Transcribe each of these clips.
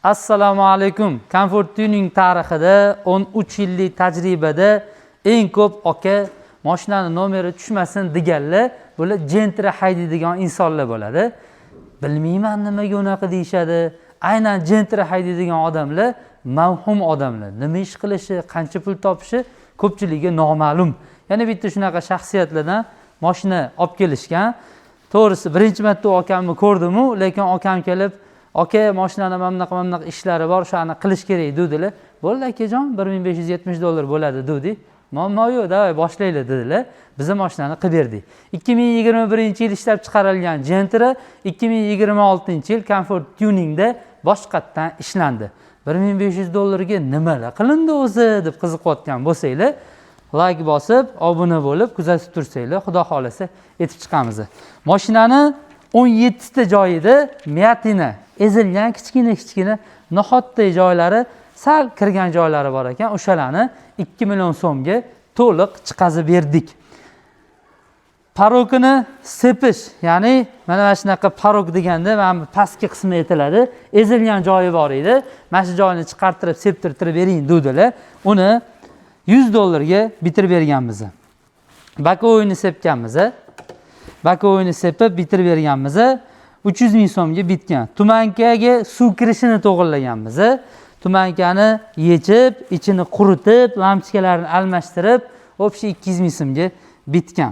Assalomu alaykum. Comfort Tuning tarixida 13 yillik tajribada eng ko'p aka mashinani nomeri tushmasin deganlar bular Gentra haydaydigan insonlar bo'ladi. Bilmayman nimaga unaqa deyshadi. Aynan Gentra haydaydigan odamlar mavhum odamlar. Nima ish qilishi, qancha pul topishi ko'pchiligiga noma'lum. Yana bitta shunaqa shaxsiyatlardan mashina olib kelishgan. To'g'risi birinchi marta akamni ko'rdim-u, lekin akam kelib aka mashinani mana ishlari bor, shuni qilish kerak dedilar. Bo'ldi akajon, $1570 bo'ladi dedi. Muammo yo'q, davay boshlaylik dedilar. Biz mashinani qilib berdik. 2021-yil ishlab chiqarilgan Gentra 2026-yil Comfort Tuningda boshqatdan ishlandi. $1500 ga nimalar qilindi o'zi deb qiziqayotgan bo'lsanglar, like bosib, obuna bo'lib, kuzatib tursanglar, xudo xolasa yetib chiqamiz. Mashinani 17 ta joyida miyatina ezilgan kichkina nohotday joylari, sal kirgan joylari bor ekan. O'shalarni 2 million so'mga to'liq chiqazib berdik. Parokini sepish, ya'ni mana shunaqa parok deganda mana pastki qismi aytiladi. Ezilgan joyi bor edi. Mana shu joyini chiqartirib, septirtirib bering dedilar. Uni $100 ga bitirib berganmiz. Bakovoyni sepganmiz. Bakovoyni sepib bitirib berganmiz. 300 ming so'mga bitgan. Tumankaga suv kirishini to'g'irlaganmiz. Tumankani yechib, ichini quritib, lampochkalarni almashtirib, o'pshi 200 ming so'mga bitgan.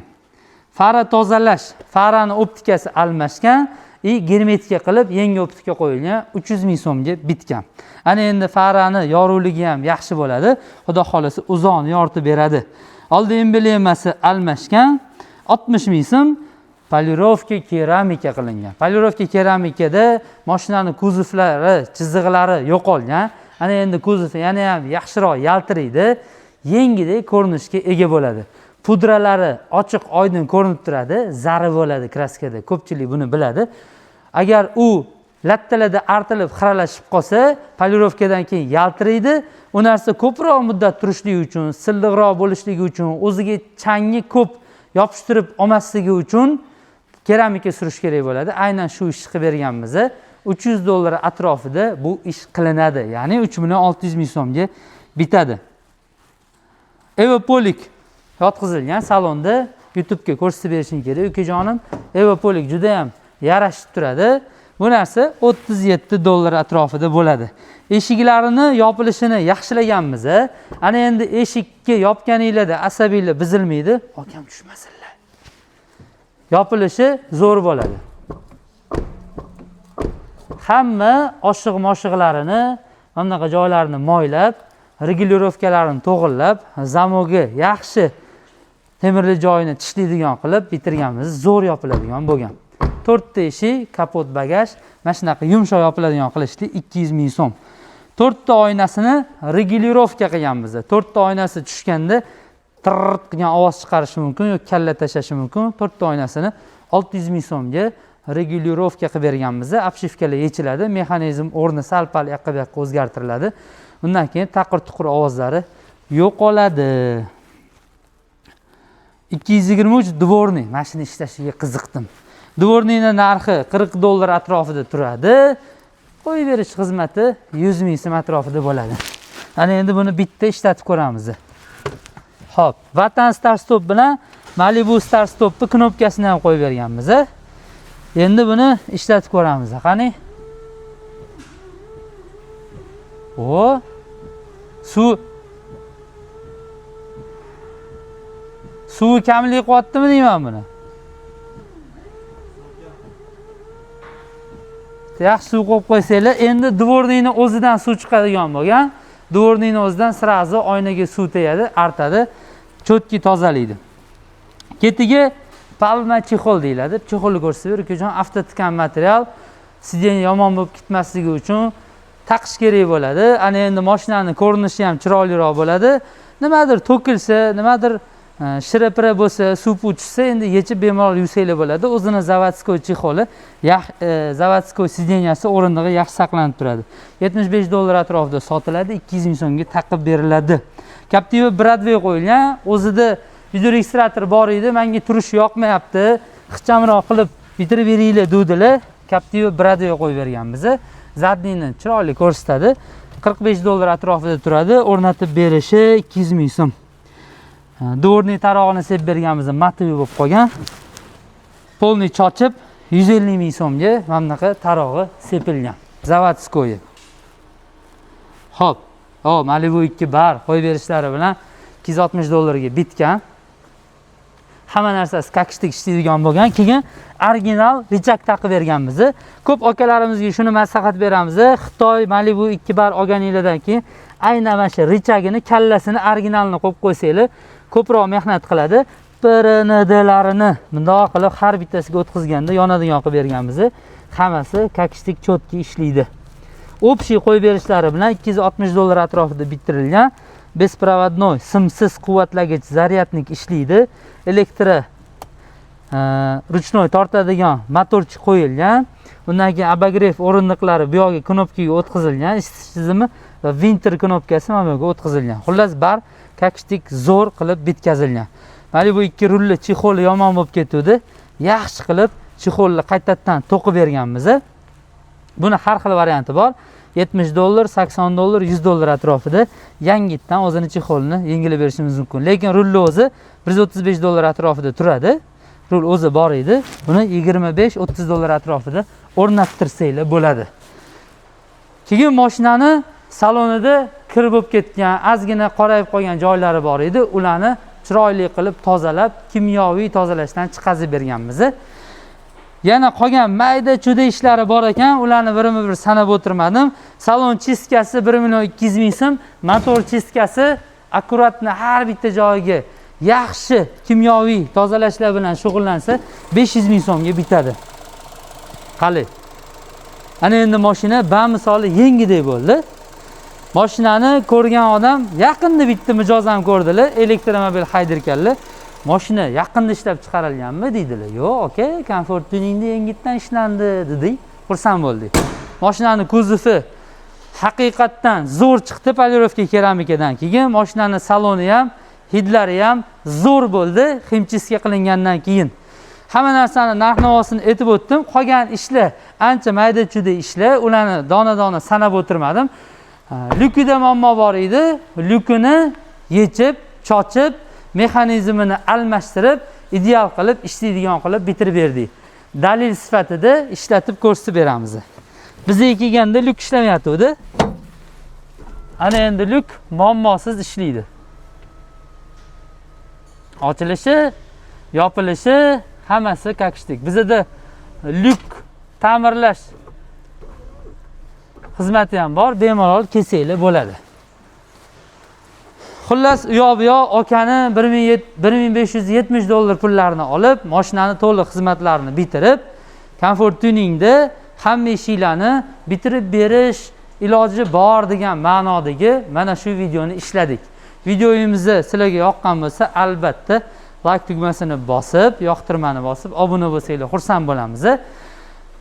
Fara tozalash, farani optikasi almashgan, germetika qilib, yangi optika qo'yilgan, 300 ming so'mga bitgan. Ana endi farani yorug'ligi ham yaxshi bo'ladi. Xudo xolasa uzoqni yoritib beradi. Oldi emblemasi almashgan, 60 ming so'm. Polirovka keramika qilingan. Polirovka keramikada mashinani kuzovlari, chiziqlari yo'qolgan. Ana endi kuzov yana ham yaxshiroq yaltiraydi, yengidek ko'rinishga ega bo'ladi. Pudralari ochiq, oydin ko'rinib turadi, zari bo'ladi kraskada. Ko'pchilik buni biladi. Agar u lattalarda artilib, xiralashib qolsa, polirovkadan keyin yaltiraydi. U narsa ko'proq muddat turishligi uchun, silliqroq bo'lishligi uchun, o'ziga changi ko'p yopishtirib olmasligi uchun keramika surish kerak bo'ladi. Aynan shu ishni qilib berganmiz. $300 atrofida bu ish qilinadi. Ya'ni 3 ming so'mga bitadi. Evopolik yotqizilgan salonda YouTube ga ko'rsatib berishing kerak. Ukajonim, Evopolik juda ham yarashib turadi. Bu narsa $37 atrofida bo'ladi. Eshiklarini yopilishini yaxshilaganmiz. Ana endi eshikka yopganinglarda asabiylar buzilmaydi. Akam tushmasinlar. Yopilishi zo'r bo'ladi. Hamma oshiq-moshiqlarini, bunaqa joylarini moylab, regulirovkalarini to'g'irlab, zamogi yaxshi temirli joyini tishlaydigan qilib bitirganmiz. Zo'r yopiladigan bo'lgan. 4 ta eshik, kapot bagaj, mana shunaqa yumshoq yopiladigan qilishdi 200 ming so'm. 4 ta oynasini regulirovka qilganmiz. 4 ta oynasi tushganda tirrt qilgan ovoz chiqarishi mumkin yoki kalla tashlashi mumkin. 4 ta oynasini 600 ming so'mga regulirovka qilib berganmiz. Obshivkalar yechiladi, mexanizm o'rni sal-pal yoqqa-bu yoqqa o'zgartiriladi. Undan keyin taqir-tuqir ovozlari yo'qoladi. 223 dvorniy mashina ishlashiga qiziqdim. Dvorniyning narxi $40 atrofida turadi. Qo'yib berish xizmati 100 ming so'm atrofida bo'ladi. Ana endi buni bitta ishlatib ko'ramiz. Xo'p, Vatan Star Stop bilan Malibu Star Stopni knopkasini ham qo'yib berganmiz. Endi buni ishlatib ko'ramiz. Qani? O, suv kamlik qilyaptimi deyman buni? Yaxshi suv qo'yib qo'ysanglar, endi dvorniyning o'zidan suv chiqadigan bo'lgan. Dvorniyning o'zidan sirazi oynaga suv tegadi, artadi, cho'tki tozalaydi. Ketiga palma chexol deyiladi. Chexolni ko'rsatib ber, ukajon, avtotikan material, sidenya yomon bo'lib ketmasligi uchun taqish kerak bo'ladi. Ana endi mashinaning ko'rinishi ham chiroyliroq bo'ladi. Nimadir to'kilsa, nimadir shira-pira bo'lsa, suv tushsa, endi yechib bemalol yuvsanglar bo'ladi. O'zini zavodskoy chexoli, zavodskoy sidenyasi o'rindig'i yaxshi saqlanib turadi. $75 atrofida sotiladi, 200 ming so'mga taqib beriladi. Captiva Bradway qo'yilgan, o'zida videoregistrator bor edi, menga turish yoqmayapti, ixchamroq qilib bitirib beringlar dedilar. Captiva Bradway qo'yib berganmiz. zadniyni chiroyli ko'rsatadi. 45 dollar atrofida turadi. O'rnatib berishi 200 ming so'm. Dvorniy tarog'ini sepib berganmiz, matoviy bo'lib qolgan. Polni chochib 150 ming so'mga mana bunaqa tarog'i sepilgan. Zavodskoy. Xo'p. Malibu 2 bar qo'yib berishlari bilan 260 dollarga bitgan. Hamma narsasi kakishdik ishlaydigan bo'lgan. Keyin original richak taqib berganmiz. Ko'p akalarimizga shuni maslahat beramiz. Xitoy Malibu 2 bar olganinglardan keyin aynan mana shu richagini, kallasini originalini qo'yib qo'ysanglar, ko'proq mehnat qiladi. PRNDlarini bundoq qilib har bittasiga o'tkazganda yonadigan qilib berganmiz. Hammasi kakishdik chotki ishlaydi. Общий qo'yib berishlari bilan 260 dollar atrofida bitirilgan. Besprovodnoy, simsiz quvvatlagich zaryadnik ishlaydi. Ruchnoy tortadigan motorchi qo'yilgan. Undan keyin abagrev o'rindiqlari bu yoqqa knopkaga o'tkazilgan. Isitish tizimi va vinter knopkasi mana bu yerga o'tkazilgan. Xullas bar kakishdik zo'r qilib bitkazilgan. Malibu 2 rulli chexoli yomon bo'lib ketdi. Yaxshi qilib chexolni qaytadan to'qib berganmiz. Buni har xil varianti bor. 70 dollar, 80 dollar, 100 dollar atrofida yangitdan o'zini chexolni yengilib berishimiz mumkin. Lekin rulli o'zi 135 dollar atrofida turadi. Rul o'zi bor edi. Buni 25-30 dollar atrofida o'rnattirsanglar bo'ladi. Keyin mashinani salonida kir bo'lib ketgan, ozgina qorayib qolgan joylari bor edi. Ularni chiroyli qilib tozalab, kimyoviy tozalashdan chiqazib berganmiz. Yana qolgan mayda-chuda ishlari bor ekan, ularni birma-bir sanab o'tirmadim. Salon chistkasi 1.200 ming so'm, motor chistkasi akkuratni har bitta joyiga yaxshi kimyoviy tozalashlar bilan shug'ullansa 500 ming so'mga bitadi. Qali. Ana endi mashina bamisoli yengidek bo'ldi. Mashinani ko'rgan odam yaqinda bitta mijozam ko'rdilar, elektromobil haydirkanlar. Mashina yaqinda ishlab chiqarilganmi deydilar. Yo'q, aka, komfort tuningda yengitdan ishlandi dedik. Xursand bo'ldik. Mashinani kuzovi haqiqatdan zo'r chiqdi polirovka keramikadan. Keyin mashinani saloni ham, hidlari ham zo'r bo'ldi ximchiska qilingandan keyin. Hamma narsani narx-navosini aytib o'tdim. Qolgan ishlar ancha mayda-chuda ishlar, ularni dona-dona sanab o'tirmadim. Lyukida muammo bor edi. Lyukini yechib, chochib, mexanizmini almashtirib, ideal qilib, ishlaydigan qilib bitirib berdik. Dalil sifatida ishlatib ko'rsatib beramiz. Bizga kelganda lyuk ishlamayotdi. Ana endi lyuk muammosiz ishlaydi. Ochilishi, yopilishi hammasi kakishdik. Bizda lyuk ta'mirlash xizmati ham bor, bemalol kelsanglar bo'ladi. Xullas, u yoq bu yoq akani 1570 dollar pullarini olib, mashinani to'liq xizmatlarini bitirib, komfort tuningda hamma ishlarni bitirib berish iloji bor degan ma'nodagi mana shu videoni ishladik. Videomiz sizlarga yoqqan bo'lsa, albatta like tugmasini bosib, yoqtirmani bosib, obuna bo'lsanglar xursand bo'lamiz.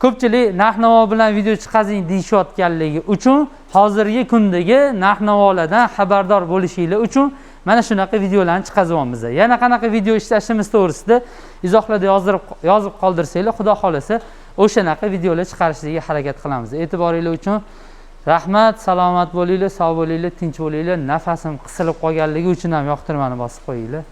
Ko'pchilik narx-navo bilan video chiqazing deyishayotganligi uchun hozirgi kundagi narx-navolardan xabardor bo'lishinglar uchun mana shunaqa videolarni chiqazyapmiz. Yana qanaqa video ishlashimiz to'g'risida izohlarda yozib qoldirsanglar, xudo xolasa o'shanaqa videolar chiqarishga harakat qilamiz. E'tiboringiz uchun rahmat, salomat bo'linglar, sog' bo'linglar, tinch bo'linglar. Nafasim qisilib qolganligi uchun ham yoqtirmani bosib qo'yinglar.